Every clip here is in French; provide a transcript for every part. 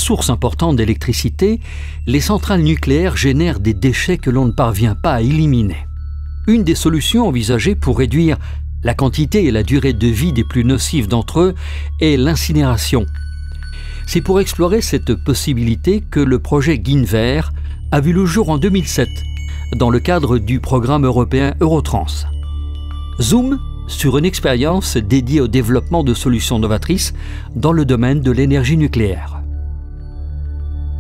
source importante d'électricité, les centrales nucléaires génèrent des déchets que l'on ne parvient pas à éliminer. Une des solutions envisagées pour réduire la quantité et la durée de vie des plus nocifs d'entre eux est l'incinération. C'est pour explorer cette possibilité que le projet Ginver a vu le jour en 2007, dans le cadre du programme européen Eurotrans. Zoom sur une expérience dédiée au développement de solutions novatrices dans le domaine de l'énergie nucléaire.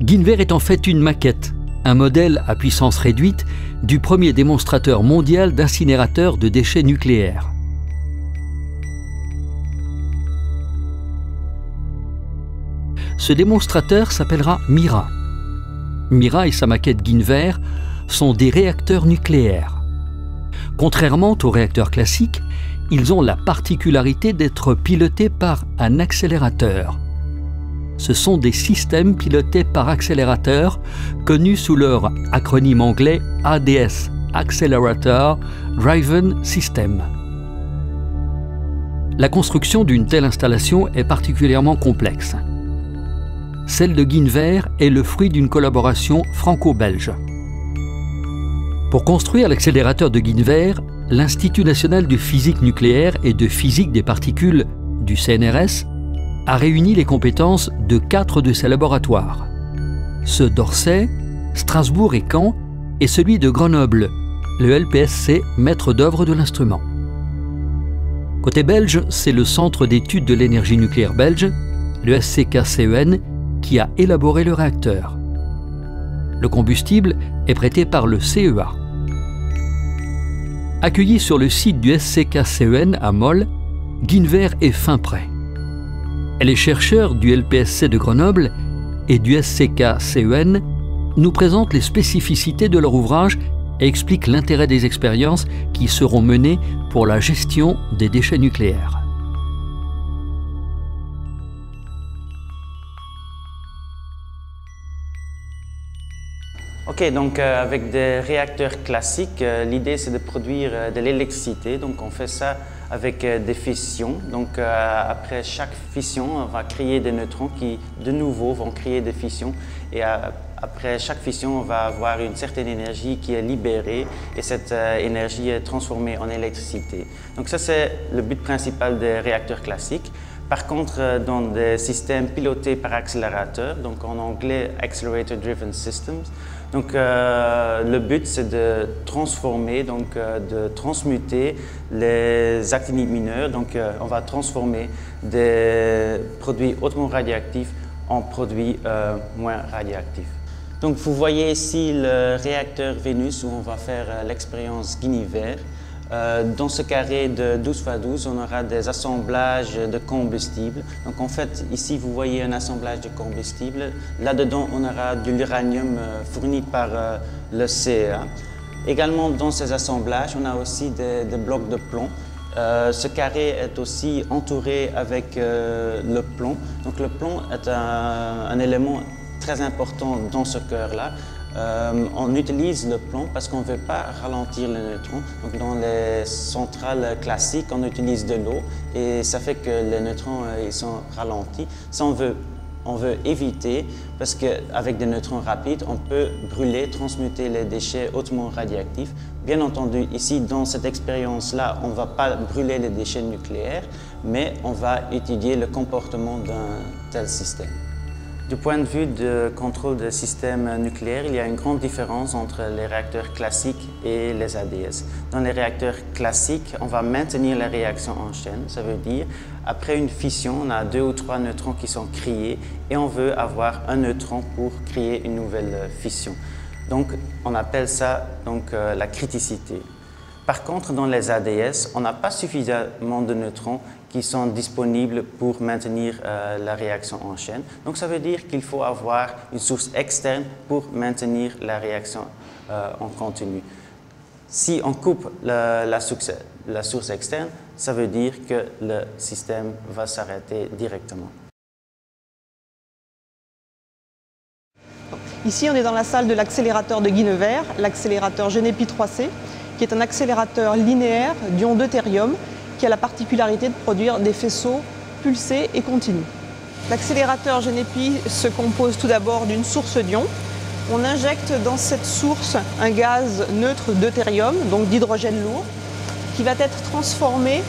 Ginver est en fait une maquette, un modèle à puissance réduite du premier démonstrateur mondial d'incinérateurs de déchets nucléaires. Ce démonstrateur s'appellera Mira. Mira et sa maquette Ginver sont des réacteurs nucléaires. Contrairement aux réacteurs classiques, ils ont la particularité d'être pilotés par un accélérateur. Ce sont des systèmes pilotés par accélérateur, connus sous leur acronyme anglais ADS, Accelerator Driven System. La construction d'une telle installation est particulièrement complexe. Celle de Ginver est le fruit d'une collaboration franco-belge. Pour construire l'accélérateur de Ginver, l'Institut national de physique nucléaire et de physique des particules du CNRS a réuni les compétences de 4 de ses laboratoires. Ceux d'Orsay, Strasbourg et Caen et celui de Grenoble, le LPSC, maître d'œuvre de l'instrument. Côté belge, c'est le Centre d'études de l'énergie nucléaire belge, le SCK-CEN, qui a élaboré le réacteur. Le combustible est prêté par le CEA. Accueilli sur le site du SCK-CEN à Mol, Ginver est fin prêt. Et les chercheurs du LPSC de Grenoble et du SCK-CEN nous présentent les spécificités de leur ouvrage et expliquent l'intérêt des expériences qui seront menées pour la gestion des déchets nucléaires. Ok, donc avec des réacteurs classiques, l'idée c'est de produire de l'électricité. Donc on fait ça avec des fissions. Donc après chaque fission, on va créer des neutrons qui de nouveau vont créer des fissions. Et après chaque fission, on va avoir une certaine énergie qui est libérée et cette énergie est transformée en électricité. Donc ça c'est le but principal des réacteurs classiques. Par contre, dans des systèmes pilotés par accélérateur, donc en anglais Accelerator Driven Systems, donc le but c'est de transformer, donc de transmuter les actinides mineurs. Donc on va transformer des produits hautement radioactifs en produits moins radioactifs. Donc vous voyez ici le réacteur Vénus où on va faire l'expérience Ginver. Dans ce carré de 12 x 12, on aura des assemblages de combustible. Donc en fait, ici, vous voyez un assemblage de combustible. Là-dedans, on aura de l'uranium fourni par le CEA. Également, dans ces assemblages, on a aussi des blocs de plomb. Ce carré est aussi entouré avec le plomb. Donc le plomb est un élément très important dans ce cœur-là. On utilise le plomb parce qu'on ne veut pas ralentir le neutron. Donc dans les centrales classiques, on utilise de l'eau et ça fait que les neutrons ils sont ralentis. Ça, on veut éviter parce qu'avec des neutrons rapides, on peut brûler, transmuter les déchets hautement radioactifs. Bien entendu, ici, dans cette expérience-là, on ne va pas brûler les déchets nucléaires, mais on va étudier le comportement d'un tel système. Du point de vue de contrôle de système nucléaire, il y a une grande différence entre les réacteurs classiques et les ADS. Dans les réacteurs classiques, on va maintenir la réaction en chaîne. Ça veut dire, après une fission, on a 2 ou 3 neutrons qui sont créés et on veut avoir un neutron pour créer une nouvelle fission. Donc, on appelle ça la criticité. Par contre, dans les ADS, on n'a pas suffisamment de neutrons qui sont disponibles pour maintenir la réaction en chaîne. Donc ça veut dire qu'il faut avoir une source externe pour maintenir la réaction en continu. Si on coupe la source externe, ça veut dire que le système va s'arrêter directement. Ici, on est dans la salle de l'accélérateur de Ginver, l'accélérateur Genepi 3C, qui est un accélérateur linéaire d'ion deutérium qui a la particularité de produire des faisceaux pulsés et continus. L'accélérateur GENEPI se compose tout d'abord d'une source d'ion. On injecte dans cette source un gaz neutre deutérium, donc d'hydrogène lourd, qui va être transformé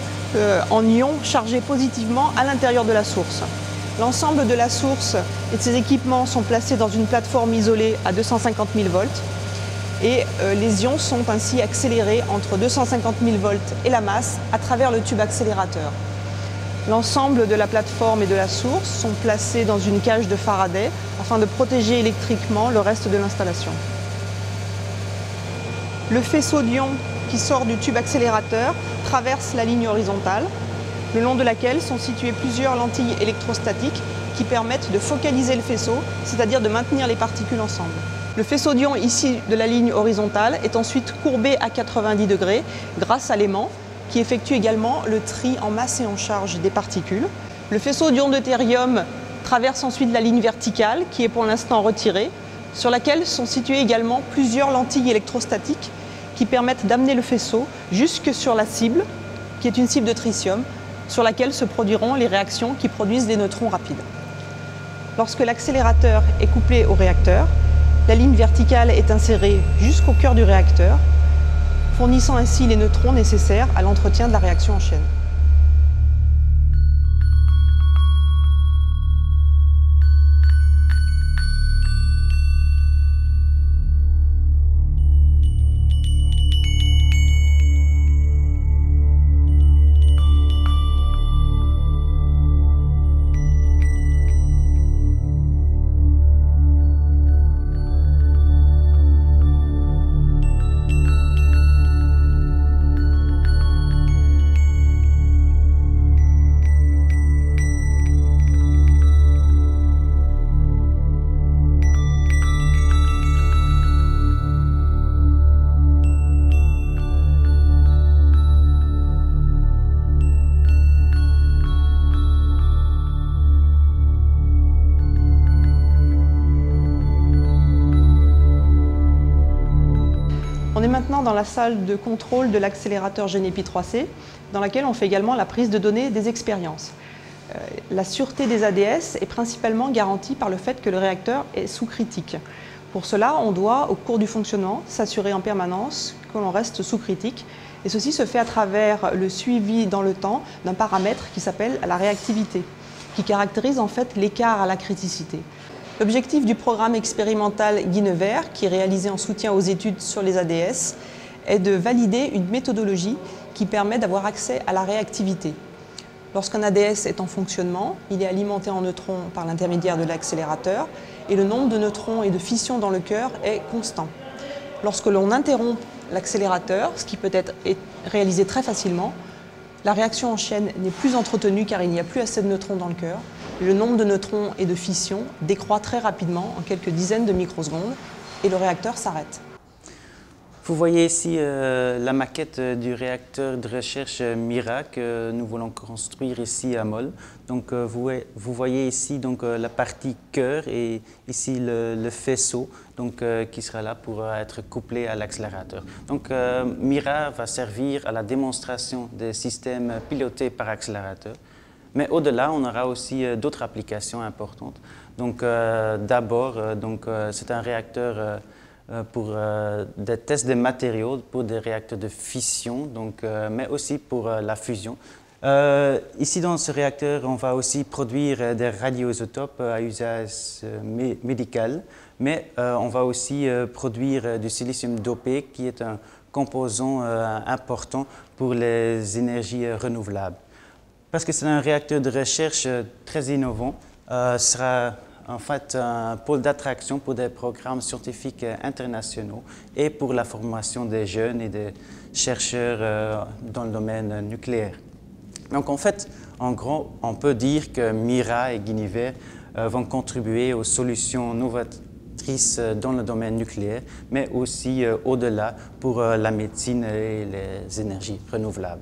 en ion chargé positivement à l'intérieur de la source. L'ensemble de la source et de ses équipements sont placés dans une plateforme isolée à 250 000 volts et les ions sont ainsi accélérés entre 250 000 volts et la masse à travers le tube accélérateur. L'ensemble de la plateforme et de la source sont placés dans une cage de Faraday afin de protéger électriquement le reste de l'installation. Le faisceau d'ion qui sort du tube accélérateur traverse la ligne horizontale, le long de laquelle sont situées plusieurs lentilles électrostatiques qui permettent de focaliser le faisceau, c'est-à-dire de maintenir les particules ensemble. Le faisceau d'ion ici de la ligne horizontale est ensuite courbé à 90 degrés grâce à l'aimant qui effectue également le tri en masse et en charge des particules. Le faisceau d'ion deutérium traverse ensuite la ligne verticale qui est pour l'instant retirée, sur laquelle sont situées également plusieurs lentilles électrostatiques qui permettent d'amener le faisceau jusque sur la cible, qui est une cible de tritium, sur laquelle se produiront les réactions qui produisent des neutrons rapides. Lorsque l'accélérateur est couplé au réacteur, la ligne verticale est insérée jusqu'au cœur du réacteur, fournissant ainsi les neutrons nécessaires à l'entretien de la réaction en chaîne. On est maintenant dans la salle de contrôle de l'accélérateur GENEPI 3C, dans laquelle on fait également la prise de données des expériences. La sûreté des ADS est principalement garantie par le fait que le réacteur est sous critique. Pour cela, on doit, au cours du fonctionnement, s'assurer en permanence que l'on reste sous critique. Et ceci se fait à travers le suivi dans le temps d'un paramètre qui s'appelle la réactivité, qui caractérise en fait l'écart à la criticité. L'objectif du programme expérimental Guinevere, qui est réalisé en soutien aux études sur les ADS, est de valider une méthodologie qui permet d'avoir accès à la réactivité. Lorsqu'un ADS est en fonctionnement, il est alimenté en neutrons par l'intermédiaire de l'accélérateur et le nombre de neutrons et de fissions dans le cœur est constant. Lorsque l'on interrompt l'accélérateur, ce qui peut être réalisé très facilement, la réaction en chaîne n'est plus entretenue car il n'y a plus assez de neutrons dans le cœur. Le nombre de neutrons et de fissions décroît très rapidement, en quelques dizaines de microsecondes, et le réacteur s'arrête. Vous voyez ici la maquette du réacteur de recherche MIRA que nous voulons construire ici à Mol. Donc, vous voyez ici donc, la partie cœur et ici le faisceau donc, qui sera là pour être couplé à l'accélérateur. Donc, MIRA va servir à la démonstration des systèmes pilotés par accélérateur. Mais au-delà, on aura aussi d'autres applications importantes. Donc, d'abord, c'est un réacteur pour des tests de matériaux, pour des réacteurs de fission, mais aussi pour la fusion. Ici, dans ce réacteur, on va aussi produire des radioisotopes à usage médical, mais on va aussi produire du silicium dopé, qui est un composant important pour les énergies renouvelables. Parce que c'est un réacteur de recherche très innovant, sera en fait un pôle d'attraction pour des programmes scientifiques internationaux et pour la formation des jeunes et des chercheurs dans le domaine nucléaire. Donc en fait, en gros, on peut dire que MIRA et Guinevere vont contribuer aux solutions novatrices dans le domaine nucléaire, mais aussi au-delà pour la médecine et les énergies renouvelables.